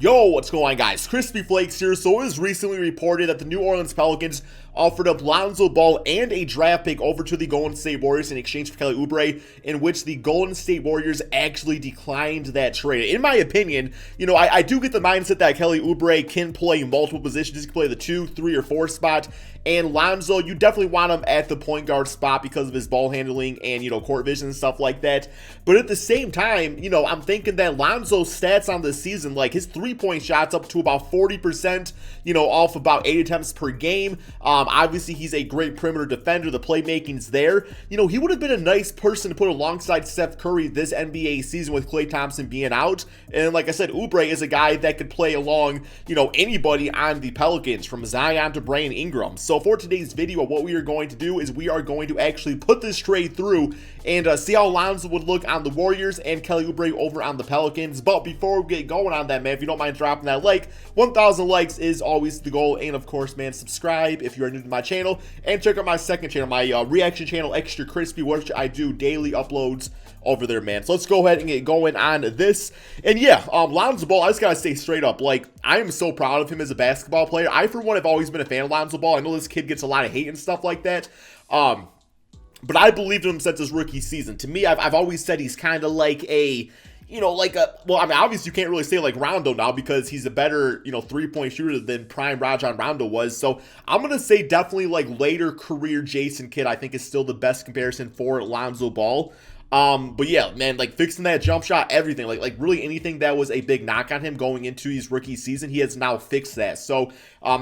Yo, what's going on, guys? Crispy Flakes here. So it was recently reported that the New Orleans Pelicans offered up Lonzo Ball and a draft pick over to the Golden State Warriors in exchange for Kelly Oubre, in which the Golden State Warriors actually declined that trade. In my opinion, I do get the mindset that Kelly Oubre can play multiple positions. He can play the 2, 3, or 4 spot. And Lonzo, you definitely want him at the point guard spot because of his ball handling and, court vision and stuff like that. But at the same time, I'm thinking that Lonzo's stats on this season, like his three-point shots up to about 40%, off about 8 attempts per game. Obviously, he's a great perimeter defender. The playmaking's there. He would have been a nice person to put alongside Steph Curry this NBA season with Klay Thompson being out. And like I said, Oubre is a guy that could play along, anybody on the Pelicans, from Zion to Brandon Ingram. So for today's video, what we are going to do is we are going to actually put this trade through and see how Lonzo would look on the Warriors and Kelly Oubre over on the Pelicans. But before we get going on that, man, if you don't mind dropping that like, 1,000 likes is always the goal. And of course, man, subscribe if you are new to my channel, and check out my second channel, my reaction channel, Extra Crispy, which I do daily uploads over there, man. So let's go ahead and get going on this. And yeah, Lonzo Ball, I just gotta say straight up, like, I am so proud of him as a basketball player. I, for one, have always been a fan of Lonzo Ball. I know this kid gets a lot of hate and stuff like that. But I believed in him since his rookie season. To me, I've always said he's kind of like a, well, I mean, obviously you can't really say like Rondo now because he's a better, three-point shooter than prime Rajon Rondo was. So I'm going to say definitely like later career Jason Kidd, I think, is still the best comparison for Lonzo Ball. But yeah, man, like fixing that jump shot, everything, like really anything that was a big knock on him going into his rookie season, he has now fixed that. So,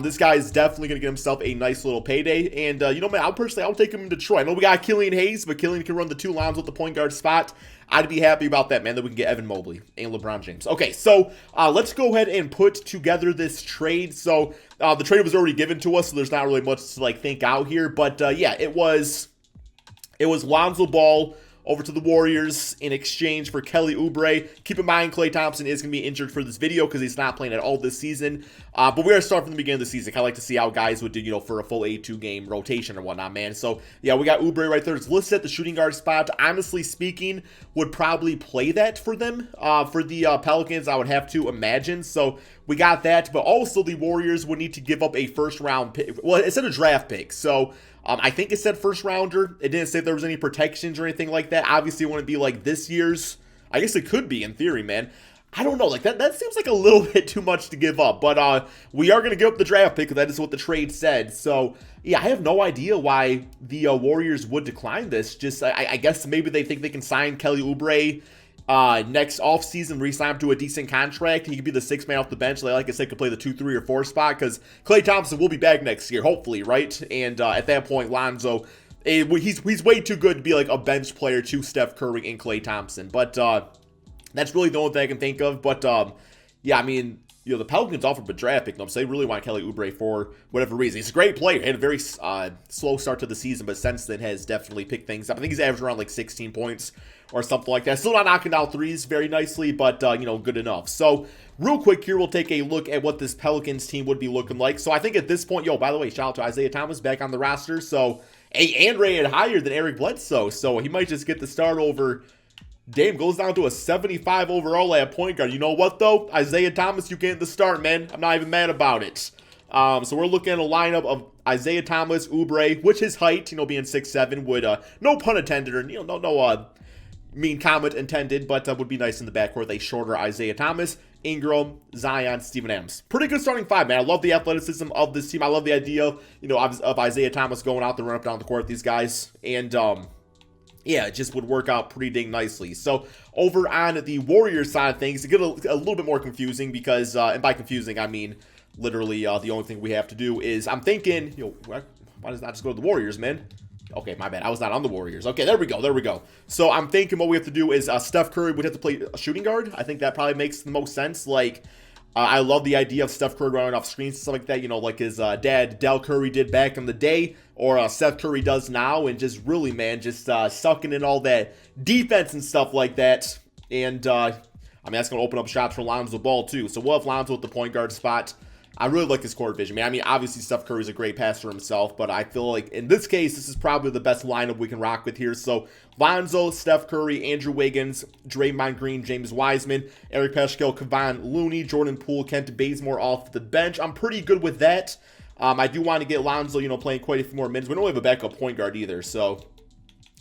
this guy is definitely going to get himself a nice little payday. And, man, I'll take him in Detroit. I know we got Killian Hayes, but Killian can run the 2 Lonzo at the point guard spot. I'd be happy about that, man, that we can get Evan Mobley and LeBron James. Okay, so let's go ahead and put together this trade. So, the trade was already given to us, so there's not really much to, like, think out here. But, yeah, it was Lonzo Ball over to the Warriors in exchange for Kelly Oubre. Keep in mind, Klay Thompson is going to be injured for this video because he's not playing at all this season. But we're going to start from the beginning of the season. I like to see how guys would do, for a full 82 game rotation or whatnot, man. So, yeah, we got Oubre right there. It's listed at the shooting guard spot. Honestly speaking, would probably play that for them. For the Pelicans, I would have to imagine. So, we got that. But also, the Warriors would need to give up a first-round pick. Well, it said a draft pick. So, I think it said first rounder. It didn't say if there was any protections or anything like that. Obviously, it wouldn't be like this year's. I guess it could be in theory, man. I don't know. Like that seems like a little bit too much to give up. But we are going to give up the draft pick because that is what the trade said. So, yeah, I have no idea why the Warriors would decline this. Just, I guess maybe they think they can sign Kelly Oubre next offseason, re-sign him to a decent contract. He could be the 6th man off the bench. Like I said, could play the 2, 3, or 4 spot because Klay Thompson will be back next year, hopefully, right? And at that point, Lonzo, he's way too good to be like a bench player to Steph Curry and Klay Thompson. But that's really the only thing I can think of. But yeah, I mean, the Pelicans offered a draft pick. So they really want Kelly Oubre for whatever reason. He's a great player. He had a very slow start to the season, but since then has definitely picked things up. I think he's averaged around like 16 points or something like that. Still not knocking down threes very nicely, but, good enough. So, real quick here, we'll take a look at what this Pelicans team would be looking like. So, I think at this point, by the way, shout out to Isaiah Thomas back on the roster. So, and rated higher than Eric Bledsoe. So, he might just get the start over. Damn, goes down to a 75 overall at point guard. You know what, though? Isaiah Thomas, you get the start, man. I'm not even mad about it. So we're looking at a lineup of Isaiah Thomas, Oubre, which his height, being 6'7", would, no pun intended, or, no mean comment intended, but would be nice in the backcourt with a shorter Isaiah Thomas, Ingram, Zion, Steven Adams. Pretty good starting 5, man. I love the athleticism of this team. I love the idea, of Isaiah Thomas going out the run up down the court with these guys. And, yeah, it just would work out pretty dang nicely. So, over on the Warriors side of things, it get a little bit more confusing because, and by confusing, I mean, literally, the only thing we have to do is, I'm thinking, why does not just go to the Warriors, man? Okay, my bad. I was not on the Warriors. Okay, there we go. So, I'm thinking what we have to do is, Steph Curry would have to play a shooting guard. I think that probably makes the most sense. Like, I love the idea of Steph Curry running off screens and stuff like that, like his dad, Del Curry, did back in the day, or Steph Curry does now, and just really, man, just sucking in all that defense and stuff like that. And, I mean, that's going to open up shots for Lonzo Ball, too. So we'll have Lonzo at the point guard spot. I really like this court vision, man. I mean, obviously Steph Curry's a great passer himself, but I feel like in this case, this is probably the best lineup we can rock with here. So Lonzo, Steph Curry, Andrew Wiggins, Draymond Green, James Wiseman, Eric Paschal, Kevon Looney, Jordan Poole, Kent Bazemore off the bench. I'm pretty good with that. I do want to get Lonzo, playing quite a few more minutes. We don't have a backup point guard either, so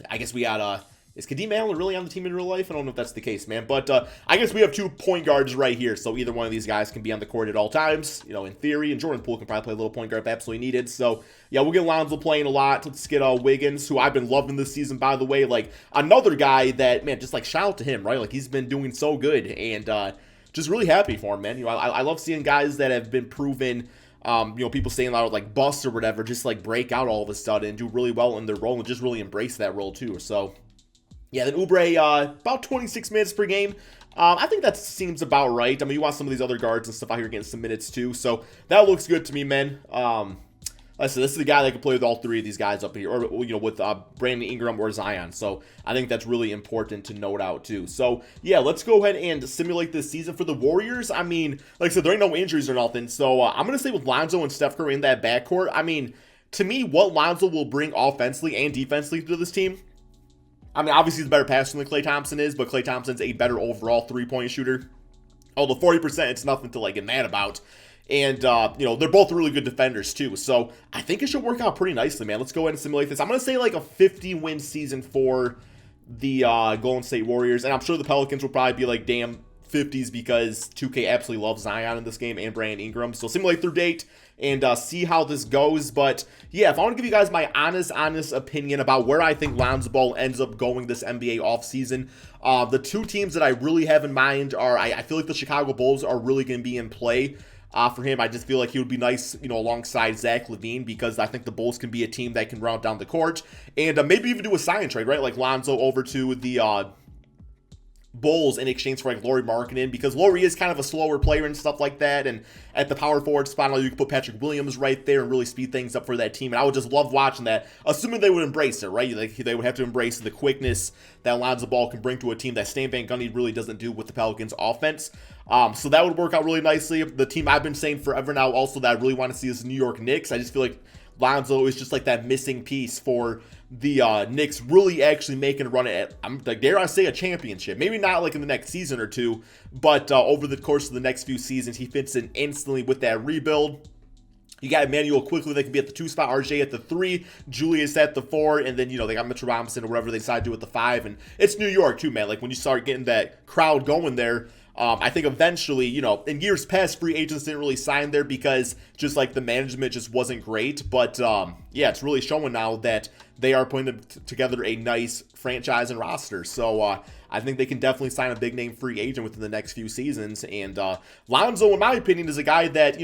I guess we got is Kadeem Allen really on the team in real life? I don't know if that's the case, man. But I guess we have 2 point guards right here. So either one of these guys can be on the court at all times, in theory. And Jordan Poole can probably play a little point guard if absolutely needed. So, yeah, we'll get Lonzo playing a lot. Let's get Wiggins, who I've been loving this season, by the way. Like, another guy that, man, just, like, shout out to him, right? Like, he's been doing so good. And just really happy for him, man. I love seeing guys that have been proven people saying a lot of like busts or whatever, just like break out all of a sudden and do really well in their role and just really embrace that role too. So yeah, then Oubre, about 26 minutes per game. I think that seems about right. I mean, you want some of these other guards and stuff out here getting some minutes too. So that looks good to me, man. Listen, this is the guy that can play with all 3 of these guys up here, or with Brandon Ingram or Zion. So I think that's really important to note out too. So yeah, let's go ahead and simulate this season for the Warriors. I mean, like I said, there ain't no injuries or nothing. So I'm gonna stay with Lonzo and Steph Curry in that backcourt. I mean, to me, what Lonzo will bring offensively and defensively to this team, I mean, obviously he's a better passer than Klay Thompson is, but Klay Thompson's a better overall 3-point shooter. Although 40%, it's nothing to like get mad about. And, they're both really good defenders too. So I think it should work out pretty nicely, man. Let's go ahead and simulate this. I'm going to say like a 50-win season for the Golden State Warriors. And I'm sure the Pelicans will probably be like damn 50s because 2K absolutely loves Zion in this game and Brandon Ingram. So simulate through date and see how this goes. But yeah, if I want to give you guys my honest opinion about where I think Lonzo Ball ends up going this NBA offseason, the 2 teams that I really have in mind are, I feel like the Chicago Bulls are really going to be in play. For him, I just feel like he would be nice, alongside Zach LaVine, because I think the Bulls can be a team that can run down the court and maybe even do a sign trade, right? Like Lonzo over to the Bulls in exchange for like Lauri Markkanen, because Lauri is kind of a slower player and stuff like that. And at the power forward spot, you can put Patrick Williams right there and really speed things up for that team. And I would just love watching that, assuming they would embrace it, right? Like they would have to embrace the quickness that Lonzo Ball can bring to a team that Stan Van Gundy really doesn't do with the Pelicans offense. So that would work out really nicely. The team I've been saying forever now also that I really want to see is the New York Knicks. I just feel like Lonzo is just like that missing piece for the Knicks really actually making a run at, dare I say, a championship. Maybe not like in the next season or 2, but over the course of the next few seasons, he fits in instantly with that rebuild. You got Emmanuel quickly that can be at the 2 spot, RJ at the 3, Julius at the 4, and then, they got Mitchell Robinson or whatever they decide to do at the 5. And it's New York too, man. Like when you start getting that crowd going there, I think eventually, in years past, free agents didn't really sign there because just like the management just wasn't great. But yeah, it's really showing now that they are putting together a nice franchise and roster. So I think they can definitely sign a big name free agent within the next few seasons. And Lonzo, in my opinion, is a guy that,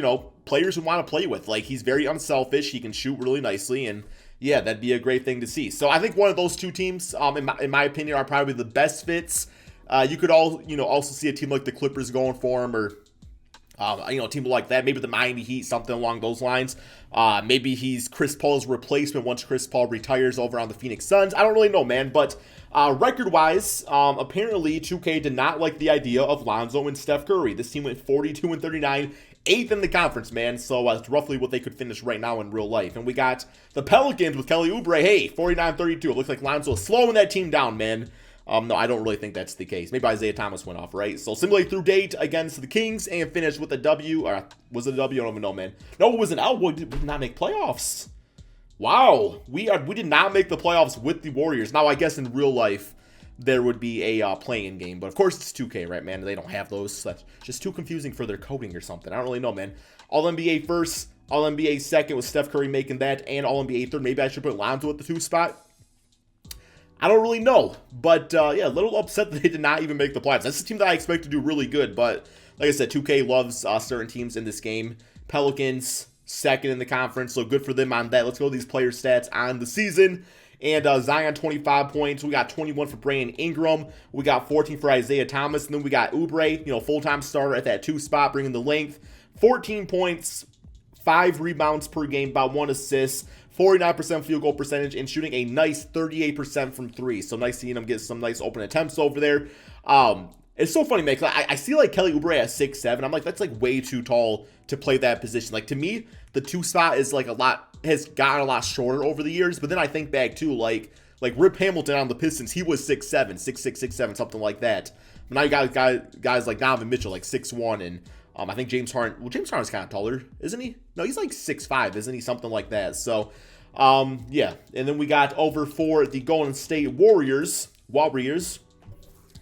players would want to play with. Like he's very unselfish. He can shoot really nicely. And yeah, that'd be a great thing to see. So I think one of those 2 teams, in my opinion, are probably the best fits. You could also see a team like the Clippers going for him, or a team like that, maybe the Miami Heat, something along those lines. Maybe he's Chris Paul's replacement once Chris Paul retires over on the Phoenix Suns. I don't really know, man, but record-wise, apparently 2K did not like the idea of Lonzo and Steph Curry. This team went 42-39, 8th in the conference, man, so that's roughly what they could finish right now in real life. And we got the Pelicans with Kelly Oubre, hey, 49-32. It looks like Lonzo is slowing that team down, man. No, I don't really think that's the case. Maybe Isaiah Thomas went off, right? So simulate through date against the Kings and finish with a W. Or was it a W? I don't even know, man. No, it was an L. We did not make playoffs. Wow. We did not make the playoffs with the Warriors. Now, I guess in real life, there would be a play-in game. But of course, it's 2K, right, man? They don't have those. That's just too confusing for their coding or something. I don't really know, man. All-NBA first, All-NBA second with Steph Curry making that, and All-NBA third. Maybe I should put Lonzo at the 2 spot. I don't really know, but yeah, a little upset that they did not even make the playoffs. That's a team that I expect to do really good, but like I said, 2K loves certain teams in this game. Pelicans, second in the conference, so good for them on that. Let's go to these player stats on the season. And Zion, 25 points. We got 21 for Brandon Ingram. We got 14 for Isaiah Thomas. And then we got Oubre, full-time starter at that 2 spot, bringing the length. 14 points, 5 rebounds per game, about 1 assist. 49% field goal percentage, and shooting a nice 38% from 3. So nice seeing him get some nice open attempts over there. It's so funny, man, 'cause I see like Kelly Oubre at 6'7". I'm like, that's like way too tall to play that position. Like, to me, the 2 spot is like has gotten a lot shorter over the years. But then I think back too, like Rip Hamilton on the Pistons, he was 6'7", 6'6", 6'7", something like that. But now you got guys like Donovan Mitchell, like 6'1", and I think James Harden. Well, James Harden's kind of taller, isn't he? No, he's like 6'5", isn't he? Something like that. So, yeah. And then we got over for the Golden State Warriors.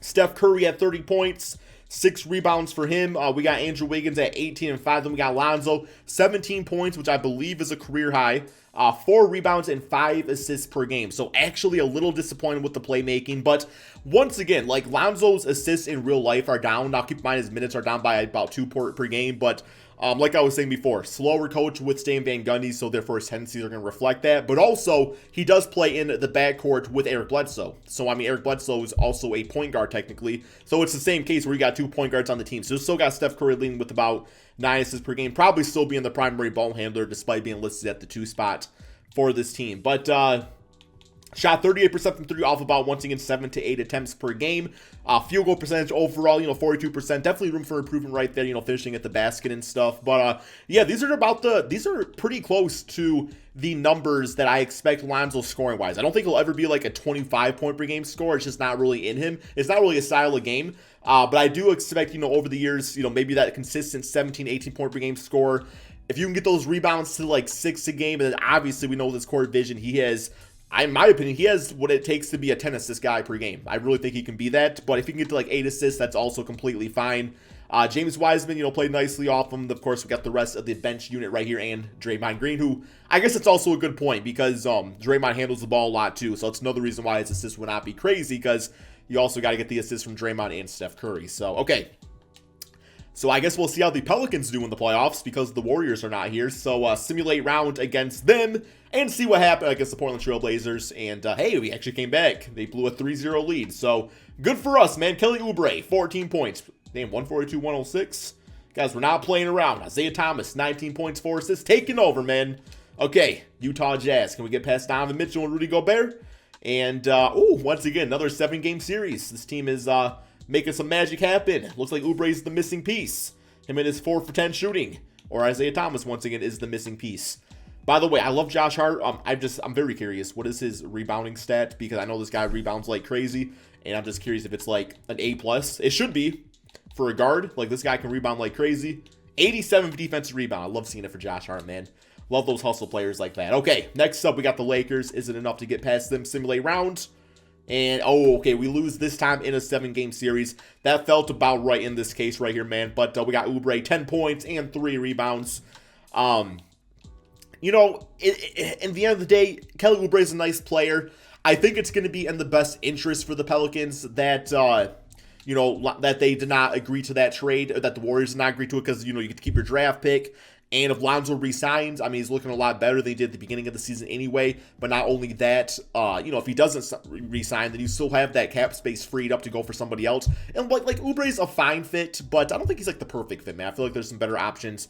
Steph Curry at 30 points, 6 rebounds for him. We got Andrew Wiggins at 18 and 5. Then we got Lonzo, 17 points, which I believe is a career high. 4 rebounds and 5 assists per game. So actually a little disappointed with the playmaking. But once again, like, Lonzo's assists in real life are down. Now keep in mind his minutes are down by about 2 per game. But like I was saying before, slower coach with Stan Van Gundy, so therefore his tendencies are going to reflect that. But also, he does play in the backcourt with Eric Bledsoe. So, I mean, Eric Bledsoe is also a point guard technically. So it's the same case where you got 2 point guards on the team. So you still got Steph Curry leading with about 9 assists per game. Probably still being the primary ball handler despite being listed at the 2 spot for this team. But shot 38% from 3 off about, once again, 7 to 8 attempts per game. Field goal percentage overall, 42%. Definitely room for improvement right there, finishing at the basket and stuff. But yeah, these are pretty close to the numbers that I expect Lonzo scoring wise. I don't think he'll ever be like a 25 point per game scorer. It's just not really in him. It's not really a style of game. But I do expect, over the years, maybe that consistent 17, 18 point per game score. If you can get those rebounds to like 6 a game, and then obviously we know this court vision, he has, in my opinion, he has what it takes to be a 10 assist guy per game. I really think he can be that. But if he can get to like 8 assists, that's also completely fine. James Wiseman, played nicely off him. Of course, we got the rest of the bench unit right here, and Draymond Green, who I guess it's also a good point because Draymond handles the ball a lot too. So it's another reason why his assists would not be crazy, because you also got to get the assists from Draymond and Steph Curry. So, okay. So I guess we'll see how the Pelicans do in the playoffs because the Warriors are not here. So simulate round against them and see what happened against the Portland Trail Blazers. And hey, we actually came back. They blew a 3-0 lead. So good for us, man. Kelly Oubre, 14 points. Damn, 142-106. Guys, we're not playing around. Isaiah Thomas, 19 points, 4 assists. Taking over, man. Okay, Utah Jazz. Can we get past Donovan Mitchell and Rudy Gobert? And, once again, another 7-game series. This team is making some magic happen. Looks like Oubre's the missing piece. Him and his 4 for 10 shooting. Or Isaiah Thomas, once again, is the missing piece. By the way, I love Josh Hart. I'm very curious. What is his rebounding stat? Because I know this guy rebounds like crazy. And I'm just curious if it's like an A+. It should be for a guard. Like, this guy can rebound like crazy. 87 defensive rebound. I love seeing it for Josh Hart, man. Love those hustle players like that. Okay, next up, we got the Lakers. Is it enough to get past them? Simulate round. And, okay, we lose this time in a 7-game series. That felt about right in this case right here, man. But we got Oubre, 10 points and 3 rebounds. In the end of the day, Kelly Oubre is a nice player. I think it's going to be in the best interest for the Pelicans that, that they did not agree to that trade, or that the Warriors did not agree to it because, you get to keep your draft pick. And if Lonzo resigns, I mean, he's looking a lot better than he did at the beginning of the season anyway. But not only that, if he doesn't resign, then you still have that cap space freed up to go for somebody else. And like Oubre's a fine fit, but I don't think he's like the perfect fit, man. I feel like there's some better options,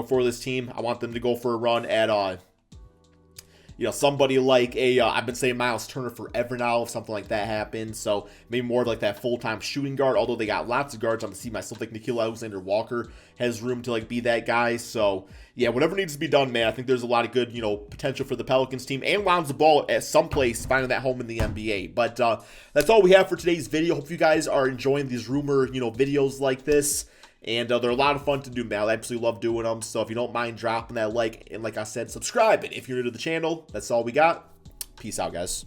for this team. I want them to go for a run at, somebody like I've been saying Miles Turner forever now, if something like that happens. So maybe more like that full-time shooting guard, although they got lots of guards on the team. I still think Nickeil Alexander-Walker has room to be that guy. So yeah, whatever needs to be done, man. I think there's a lot of good, potential for the Pelicans team and Lonzo Ball at some place finding that home in the NBA. But that's all we have for today's video. Hope you guys are enjoying these rumor, videos like this. And they're a lot of fun to do, man. I absolutely love doing them. So if you don't mind dropping that like, and like I said, subscribe. And if you're new to the channel, that's all we got. Peace out, guys.